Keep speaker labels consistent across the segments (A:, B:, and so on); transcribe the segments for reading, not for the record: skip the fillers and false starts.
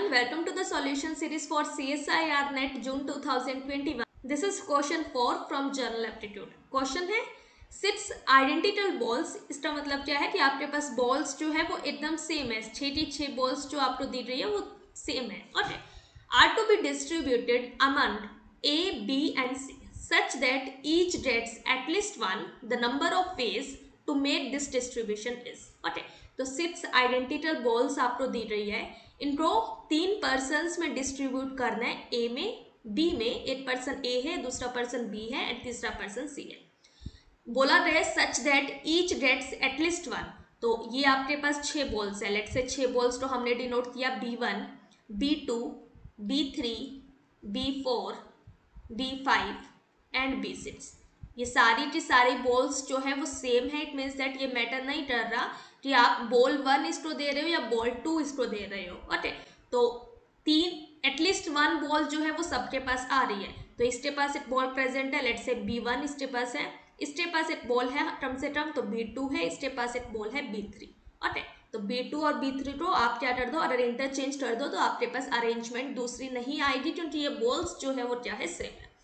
A: everyone, welcome to the solution series for CSIR NET June 2021. This is question 4 from General Aptitude. Question है 6 identical balls. इसका मतलब क्या है कि आपके पास balls जो है वो एकदम सेम है. 6 balls जो आपको दी रही है वो सेम है. Okay. Are to be distributed among A, B and C such that each gets at least one. The number of ways to make this distribution is. Okay. तो 6 आइडेंटिकल बॉल्स आपको दी रही है. इनको 3 पर्सन्स में distribute करना है. ए में, B में, एक पर्सन ए है, दूसरा पर्सन बी है एंड तीसरा पर्सन सी है. बोला रहे such that each gets at least one. तो ये आपके पास 6 बॉल्स है. लेट्स से 6 बॉल्स तो हमने डिनोट किया B1, B2, B3, B4, B5 and B6. ये सारी की सारी बॉल्स जो है वो सेम है. इट मीन्स दैट ये मैटर नहीं कर रहा कि आप बॉल 1 इसको दे रहे हो या बॉल 2 इसको दे रहे हो. ओके. तो 3 एटलीस्ट 1 बॉल जो है वो सबके पास आ रही है. तो इसके पास एक बॉल प्रेजेंट है. लेट्स से B1 इसके पास है, इसके पास एक बॉल है कम से कम, तो B2 है, इसके पास एक बॉल है B3. ओके. तो B2 और B3 को आप क्या कर दो, अगर इंटरचेंज कर दो तो आपके पास अरेंजमेंट दूसरी नहीं आएगी क्योंकि ये बॉल्स जो है वो क्या है, सेम है.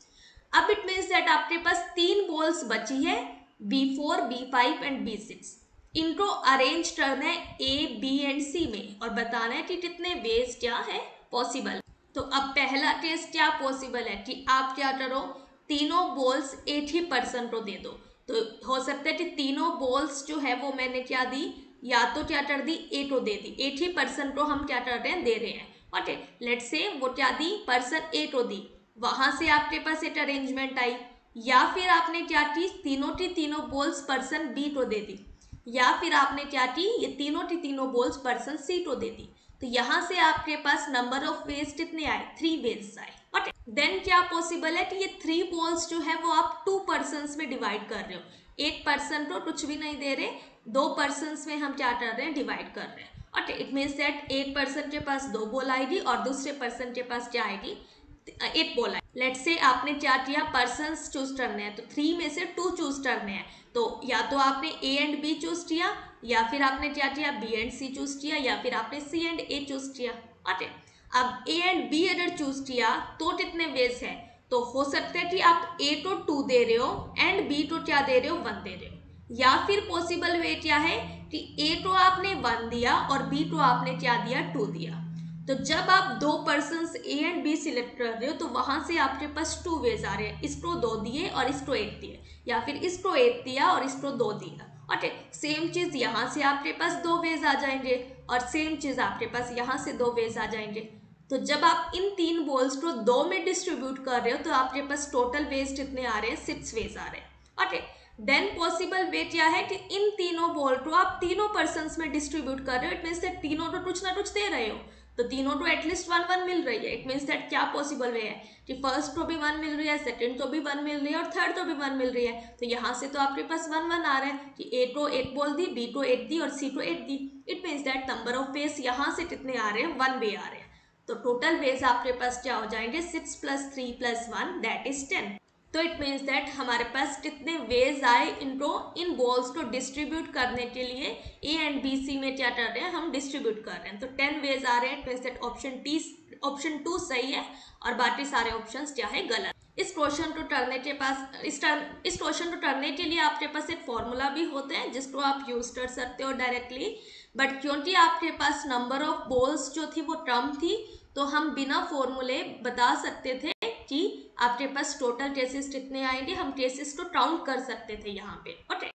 A: अब इट मीन्स दैट आपके पास 3 बॉल्स बची है B4, B5 एंड B6. इनको अरेंज करना है A, B एंड C में और बताना है कि कितने वेज क्या है पॉसिबल. तो अब पहला केस क्या पॉसिबल है कि आप क्या करो, तीनों बॉल्स एक ही पर्सन को दे दो. तो हो सकता है कि तीनों बॉल्स जो है वो मैंने क्या दी, या तो क्या कर दी, ए को दे दी. एक ही पर्सन को हम क्या कर रहे हैं, दे रहे हैं. ओके. लेट्स से वो क्या दी, पर्सन ए को दी, वहां से आपके पास एक अरेंजमेंट आई. या फिर आपने क्या की, तीनों की तीनों बॉल्स पर्सन बी को दे दी. या फिर आपने क्या की, ये तीनों की तीनों बॉल्स पर्सन सी को दे दी. तो यहां से आपके पास नंबर ऑफ वेज कितने आए, 3 वेज आए. ओके. देन क्या पॉसिबल है कि ये 3 बॉल्स जो है वो आप 2 पर्सन में डिवाइड कर रहे हो. एक पर्सन को कुछ भी नहीं दे रहे, 2 पर्सन में हम क्या कर रहे हैं, डिवाइड कर रहे हैं. ओके. इट मीन्स दैट एक पर्सन के पास 2 बॉल आएगी और दूसरे पर्सन के पास क्या आएगी, एक बॉल आएगी. लेट्स से आपने क्या किया, पर्सन्स चूज करने हैं, तो 3 में से 2 चूज करने हैं. तो या तो आपने ए एंड बी चूज किया, या फिर आपने क्या किया, बी एंड सी चूज किया, या फिर आपने सी एंड ए चूज किया. ओके. अब ए एंड बी अगर चूज किया तो कितने वेज है, तो हो सकता है कि आप ए को 2 दे रहे हो एंड बी को क्या दे रहे हो, 1 दे रहे हो. या फिर पॉसिबल वे क्या है कि ए को आपने 1 दिया और बी को आपने क्या दिया, 2 दिया. तो जब आप 2 persons A and B select कर रहे हो तो वहां से आपके पास 2 वेज आ रहे हैं. इसको 2 दिए और इसको 1 दिए, या फिर इसको 1 दिया और इसको 2 दिया. ओके. सेम चीज यहाँ से आपके पास 2 वेज आ जाएंगे और सेम चीज आपके पास यहाँ से 2 वेज आ जाएंगे. तो जब आप इन 3 बॉल्स को 2 में डिस्ट्रीब्यूट कर रहे हो तो आपके पास टोटल वेज कितने आ रहे हैं, 6 वेज आ रहे हैं. ओके. देन पॉसिबल वे क्या है कि इन तीनों बॉल को आप तीनों पर्सन्स में डिस्ट्रीब्यूट कर रहे हो. इट मीन्स दैट तीनों को कुछ ना कुछ दे रहे हो, तो तीनों को एटलीस्ट 1 मिल रही है. इट मीन्स दैट क्या पॉसिबल वे है कि फर्स्ट को भी 1 मिल रही है, सेकंड को भी 1 मिल रही है और थर्ड को भी 1 मिल रही है. तो यहाँ से तो आपके पास 1 आ रहा है कि ए को 1 बॉल दी, बी को 1 दी और सी को 1 दी. It means that number of ways यहाँ से कितने आ रहे हैं, 1 वे आ रहे हैं. तो टोटल वेज आपके पास क्या हो जाएंगे, 6 + 3 + 1 दैट इज 10. तो इट मीन्स दैट हमारे पास कितने वेज आए इनको, इन बॉल्स को डिस्ट्रीब्यूट करने के लिए ए एंड बी सी में क्या कर रहे हैं, हम डिस्ट्रीब्यूट कर रहे हैं. तो 10 वेज आ रहे हैं. इट मीन्स दैट ऑप्शन 2 सही है और बाकी सारे ऑप्शंस क्या है, गलत. इस क्वेश्चन को करने के पास इस क्वेश्चन को करने के लिए आपके पास एक फॉर्मूला भी होता है जिसको आप यूज कर सकते हो डायरेक्टली. बट क्योंकि आपके पास नंबर ऑफ बॉल्स जो थी वो कम थी तो हम बिना फॉर्मूले बता सकते थे कि आपके पास टोटल केसेस कितने आएंगे. हम केसेस को काउंट कर सकते थे यहाँ पे. ओके.